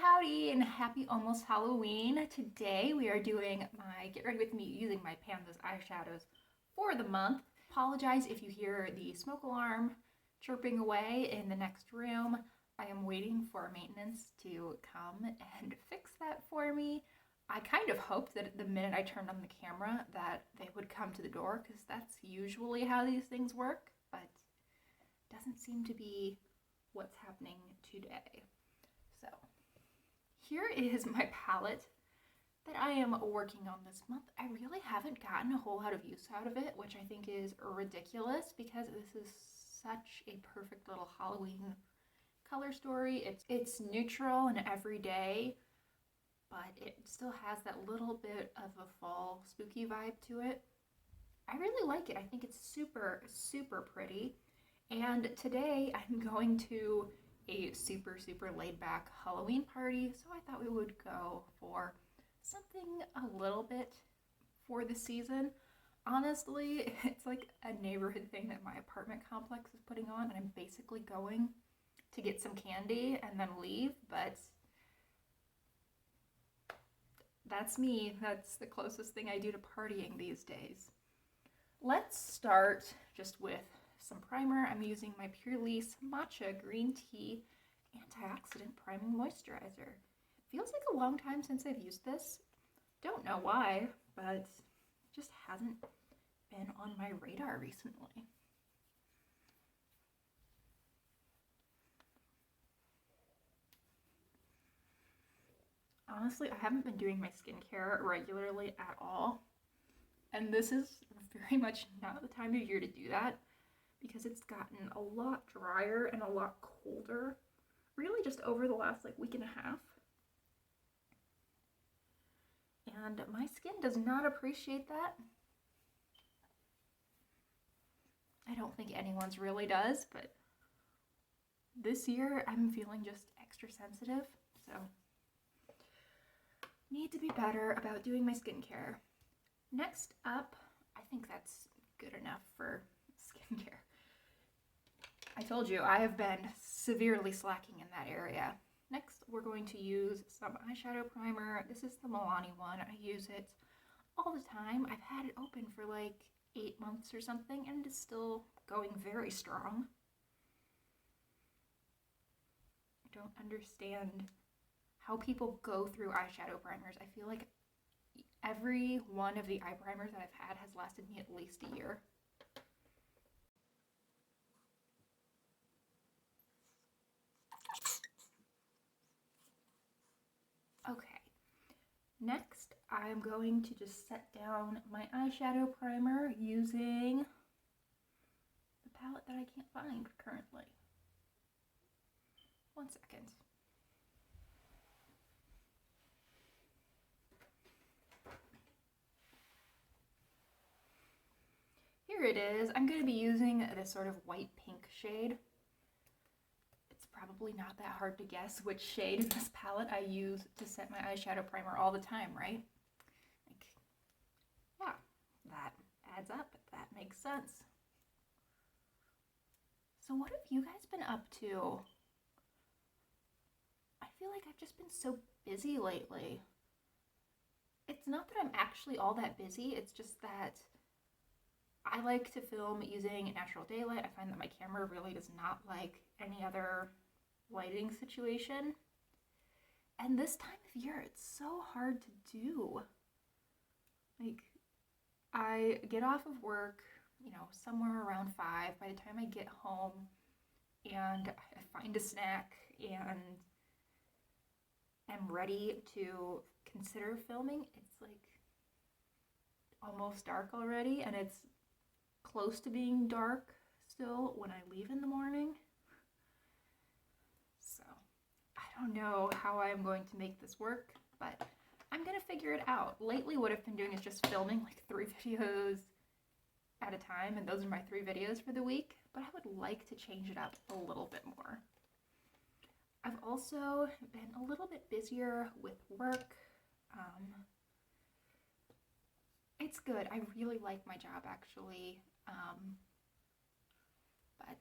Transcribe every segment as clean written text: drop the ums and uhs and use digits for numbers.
Howdy, and happy almost Halloween. Today we are doing my Get Ready With Me using my Pandas eyeshadows for the month. Apologize if you hear the smoke alarm chirping away in the next room. I am waiting for maintenance to come and fix that for me. I kind of hoped that the minute I turned on the camera that they would come to the door, because that's usually how these things work, but it doesn't seem to be what's happening today. So here is my palette that I am working on this month. I really haven't gotten a whole lot of use out of it, which I think is ridiculous because this is such a perfect little Halloween color story. It's neutral and everyday, but it still has that little bit of a fall spooky vibe to it. I really like it. I think it's super, super pretty. And today I'm going to a super, super laid back Halloween party, so I thought we would go for something a little bit for the season. Honestly, it's like a neighborhood thing that my apartment complex is putting on, and I'm basically going to get some candy and then leave, but that's me. That's the closest thing I do to partying these days. Let's start just with some primer. I'm using my Purely's Matcha Green Tea Antioxidant Priming Moisturizer. Feels like a long time since I've used this. Don't know why, but it just hasn't been on my radar recently. Honestly, I haven't been doing my skincare regularly at all, and this is very much not the time of year to do that, because it's gotten a lot drier and a lot colder, really just over the last week and a half. And my skin does not appreciate that. I don't think anyone's really does, but this year I'm feeling just extra sensitive, so need to be better about doing my skincare. Next up, I think that's good enough for skincare. I told you I have been severely slacking in that area. Next, we're going to use some eyeshadow primer. This is the Milani one. I use it all the time. I've had it open for like 8 months or something, and it is still going very strong. I don't understand how people go through eyeshadow primers. I feel like every one of the eye primers that I've had has lasted me at least a year. Okay, next I'm going to just set down my eyeshadow primer using the palette that I can't find currently. 1 second. Here it is. I'm going to be using this sort of white pink shade. Probably not that hard to guess which shade in this palette I use to set my eyeshadow primer all the time, right? Yeah, that adds up. That makes sense. So what have you guys been up to? I feel like I've just been so busy lately. It's not that I'm actually all that busy, it's just that I like to film using natural daylight. I find that my camera really does not like any other lighting situation, and this time of year it's so hard to do. I get off of work, somewhere around 5. By the time I get home and I find a snack and am ready to consider filming, it's almost dark already, and it's close to being dark still when I leave in the morning. I don't know how I'm going to make this work, but I'm gonna figure it out. Lately, what I've been doing is just filming 3 videos at a time, and those are my 3 videos for the week, but I would like to change it up a little bit more. I've also been a little bit busier with work. It's good. I really like my job, actually, but,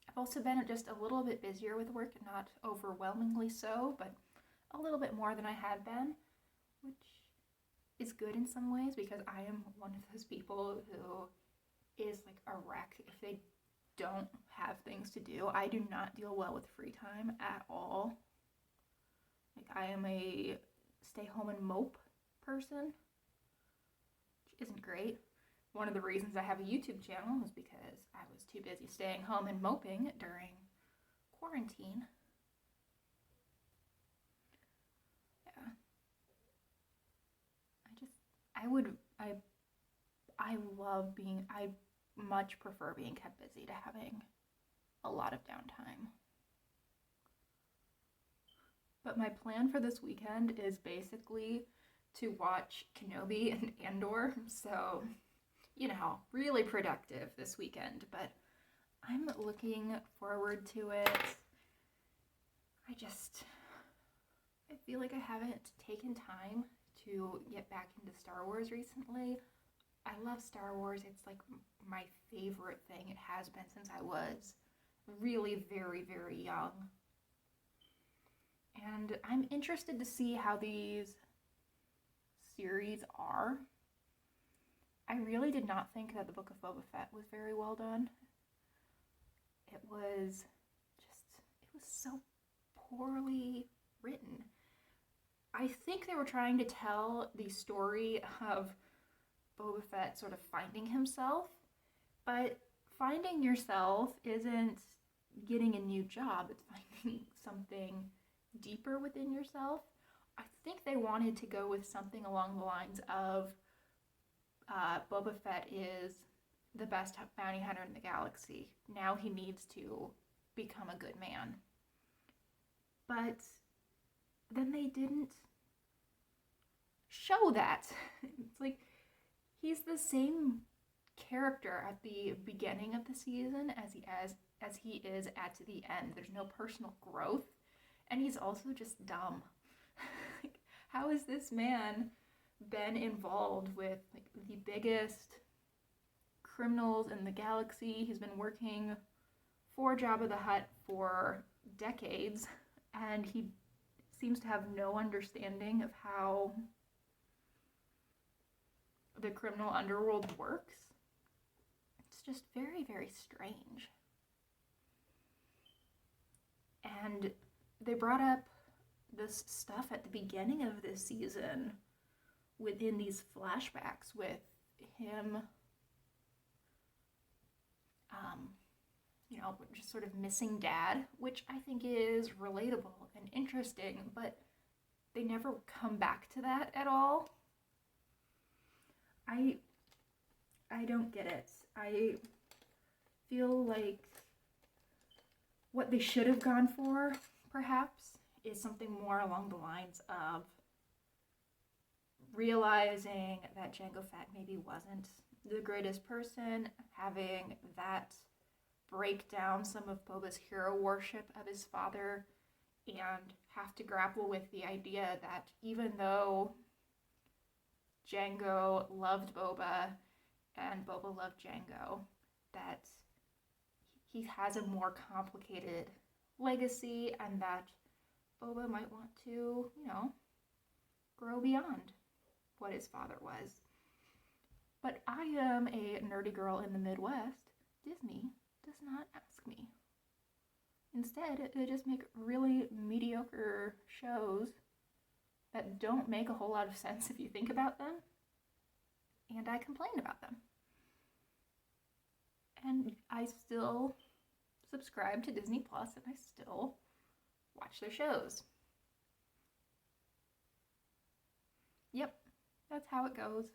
I've also been just a little bit busier with work, not overwhelmingly so, but a little bit more than I had been, which is good in some ways because I am one of those people who is like a wreck if they don't have things to do. I do not deal well with free time at all. Like, I am a stay home and mope person, which isn't great. One of the reasons I have a YouTube channel is because I was too busy staying home and moping during quarantine. Yeah. I love being, I much prefer being kept busy to having a lot of downtime. But my plan for this weekend is basically to watch Kenobi and Andor, so, really productive this weekend, but I'm looking forward to it. I feel like I haven't taken time to get back into Star Wars recently. I love Star Wars. It's like my favorite thing. It has been since I was really very, very young. And I'm interested to see how these series are. I really did not think that the Book of Boba Fett was very well done. It was so poorly written. I think they were trying to tell the story of Boba Fett sort of finding himself, but finding yourself isn't getting a new job, it's finding something deeper within yourself. I think they wanted to go with something along the lines of Boba Fett is the best bounty hunter in the galaxy. Now he needs to become a good man. But then they didn't show that. It's like he's the same character at the beginning of the season as he is at the end. There's no personal growth, and he's also just dumb. Like, how has this man been involved with like the biggest criminals in the galaxy? He's been working for Jabba the Hutt for decades, and he seems to have no understanding of how the criminal underworld works. It's just very, very strange. And they brought up this stuff at the beginning of this season within these flashbacks with him, just sort of missing dad, which I think is relatable and interesting, but they never come back to that at all. I don't get it. I feel like what they should have gone for, perhaps, is something more along the lines of realizing that Jango Fett maybe wasn't the greatest person, having that break down some of Boba's hero worship of his father, and have to grapple with the idea that even though Jango loved Boba and Boba loved Jango, that he has a more complicated legacy, and that Boba might want to, grow beyond what his father was. But I am a nerdy girl in the Midwest. Disney does not ask me. Instead, they just make really mediocre shows that don't make a whole lot of sense if you think about them, and I complain about them. And I still subscribe to Disney Plus, and I still watch their shows. Yep, that's how it goes.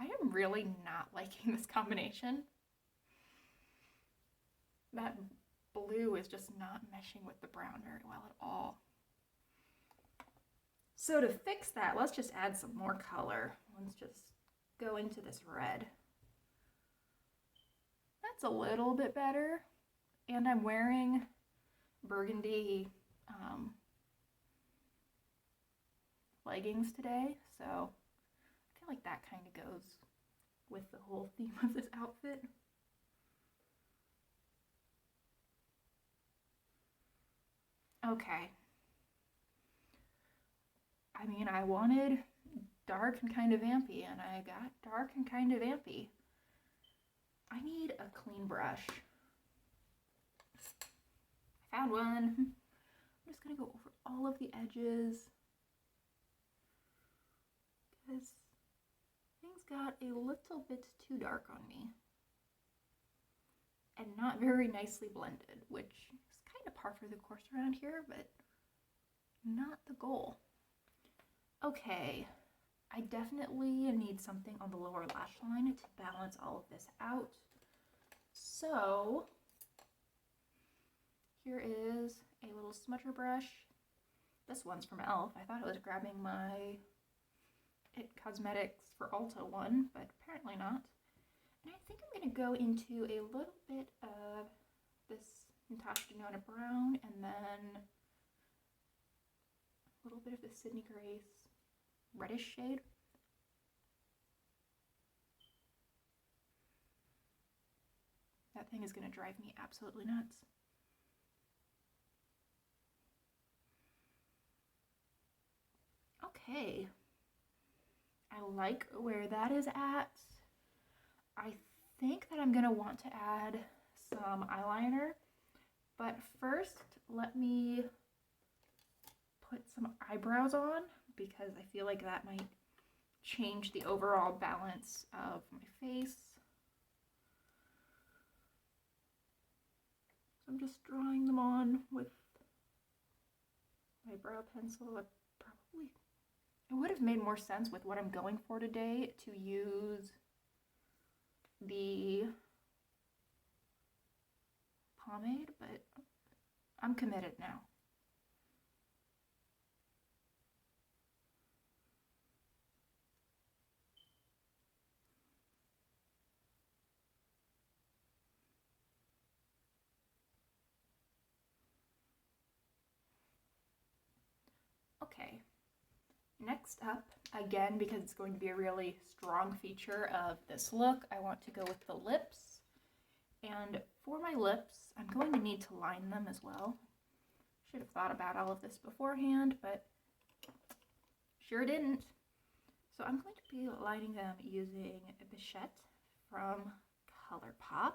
I am really not liking this combination. That blue is just not meshing with the brown very well at all. So to fix that, let's just add some more color. Let's just go into this red. That's a little bit better. And I'm wearing burgundy leggings today, so I feel like that kind of goes with the whole theme of this outfit. Okay. I mean, I wanted dark and kind of vampy, and I got dark and kind of vampy. I need a clean brush. I found one. I'm just gonna go over all of the edges because things got a little bit too dark on me and not very nicely blended, which is kind of par for the course around here, but not the goal. Okay, I definitely need something on the lower lash line to balance all of this out. So here is a little smudger brush. This one's from e.l.f. I thought it was grabbing my It Cosmetics for Ulta one, but apparently not. And I think I'm going to go into a little bit of this Natasha Denona brown and then a little bit of the Sydney Grace reddish shade. That thing is going to drive me absolutely nuts. Okay. I like where that is at. I think that I'm going to want to add some eyeliner, but first let me put some eyebrows on because I feel like that might change the overall balance of my face. So I'm just drawing them on with my brow pencil. It would have made more sense with what I'm going for today to use the pomade, but I'm committed now. Okay, next up, again, because it's going to be a really strong feature of this look, I want to go with the lips. And for my lips, I'm going to need to line them as well. Should have thought about all of this beforehand, but sure didn't. So I'm going to be lining them using a Bichette from ColourPop.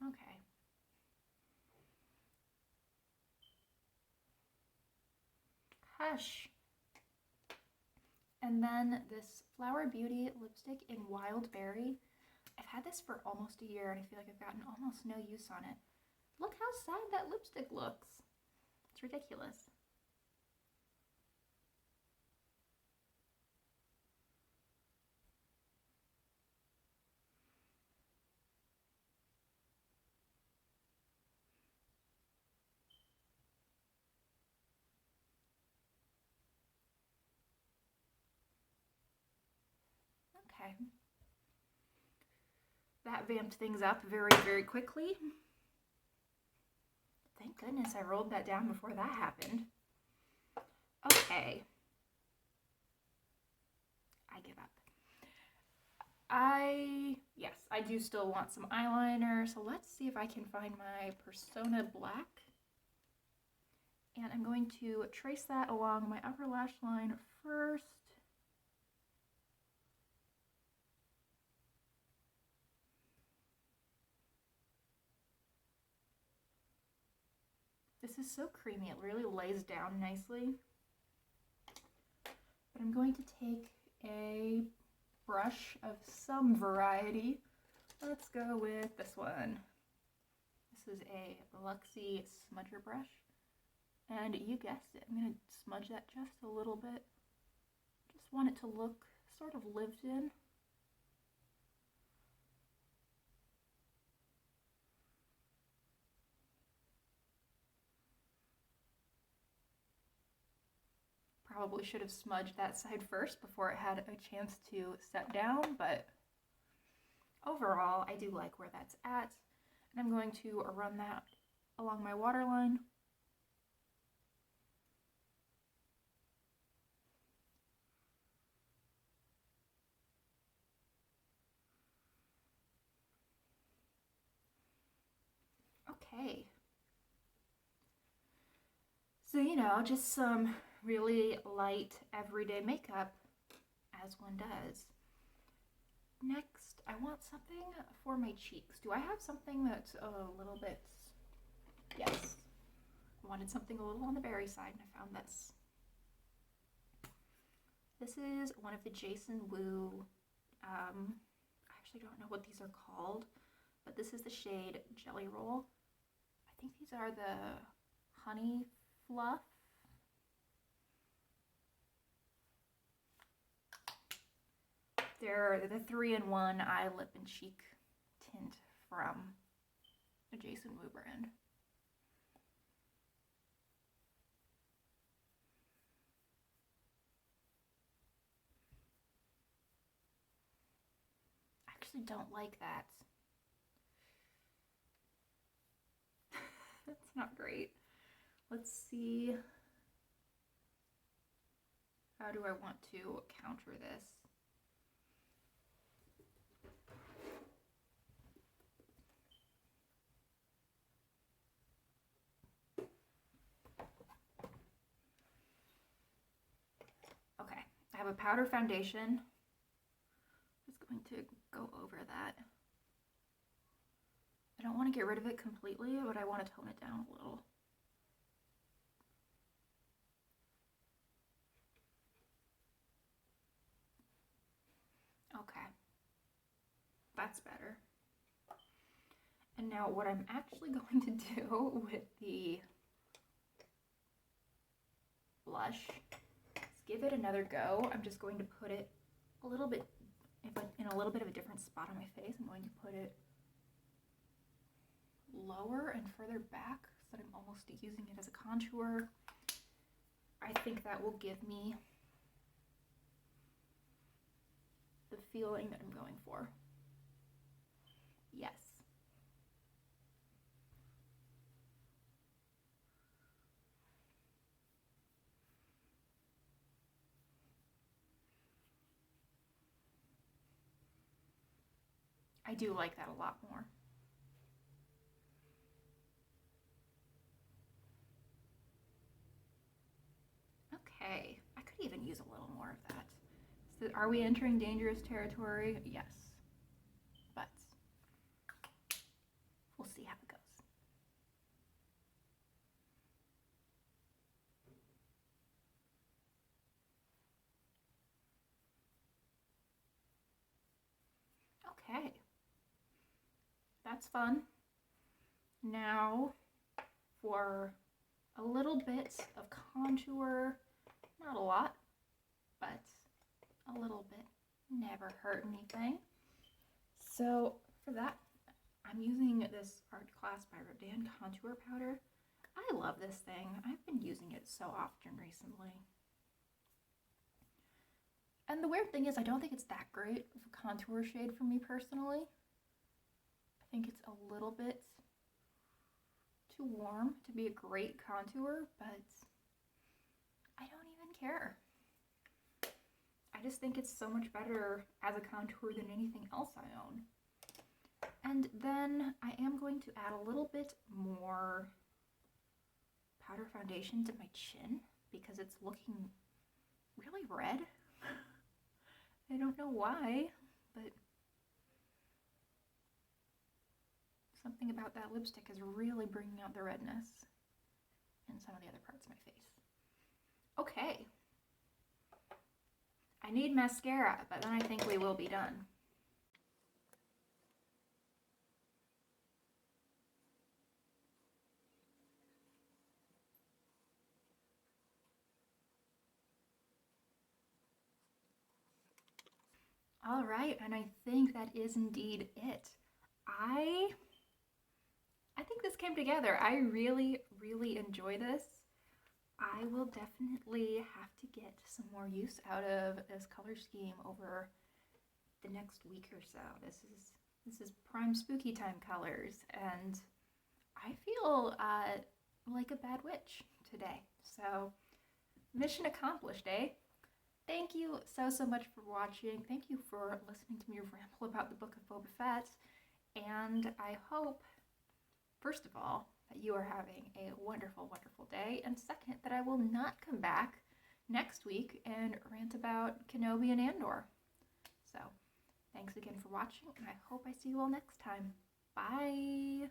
Okay. Hush. And then this Flower Beauty lipstick in Wild Berry. I've had this for almost a year and I feel like I've gotten almost no use on it. Look how sad that lipstick looks. It's ridiculous. Okay. That vamped things up very, very quickly. Thank goodness I rolled that down before that happened. Okay. I give up. Yes, I do still want some eyeliner, so let's see if I can find my Persona Black. And I'm going to trace that along my upper lash line first. This is so creamy, it really lays down nicely. But I'm going to take a brush of some variety. Let's go with this one. This is a Luxie smudger brush. And you guessed it, I'm going to smudge that just a little bit. Just want it to look sort of lived in. Probably should have smudged that side first before it had a chance to set down, but oh, overall, I do like where that's at. And I'm going to run that along my waterline. Okay. So, you know, just some really light everyday makeup, as one does. Next, I want something for my cheeks. Do I have something that's a little bit... Yes. I wanted something a little on the berry side, and I found this. This is one of the Jason Wu, I actually don't know what these are called, but this is the shade Jelly Roll. I think these are the Honey Fluff. They're the 3-in-1 eye, lip, and cheek tint from the Jason Wu brand. I actually don't like that. That's not great. Let's see. How do I want to counter this? Okay, I have a powder foundation. Just going to go over that. I don't want to get rid of it completely, but I want to tone it down a little. Okay, that's better. And now what I'm actually going to do with the blush is give it another go. I'm just going to put it a little bit in a little bit of a different spot on my face. I'm going to put it lower and further back so that I'm almost using it as a contour. I think that will give me the feeling that I'm going for. Yes. I do like that a lot more. Okay, I could even use a little more of that. So are we entering dangerous territory? Yes, but we'll see how it goes. Okay, that's fun. Now for a little bit of contour, not a lot, but a little bit never hurt anything. So for that, I'm using this Art Class by Rodin contour powder. I love this thing. I've been using it so often recently. And the weird thing is I don't think it's that great of a contour shade for me personally. I think it's a little bit too warm to be a great contour, but I don't even care. I just think it's so much better as a contour than anything else I own. And then I am going to add a little bit more powder foundation to my chin because it's looking really red. I don't know why, but something about that lipstick is really bringing out the redness in some of the other parts of my face. Okay. I need mascara, but then I think we will be done. All right, and I think that is indeed it. I think this came together. I really, really enjoy this. I will definitely have to get some more use out of this color scheme over the next week or so. This This is prime spooky time colors, and I feel like a bad witch today. So, mission accomplished, eh? Thank you so much for watching. Thank you for listening to me ramble about the Book of Boba Fett. And I hope, first of all, that you are having a wonderful, wonderful day. And second, that I will not come back next week and rant about Kenobi and Andor. So, thanks again for watching, and I hope I see you all next time. Bye!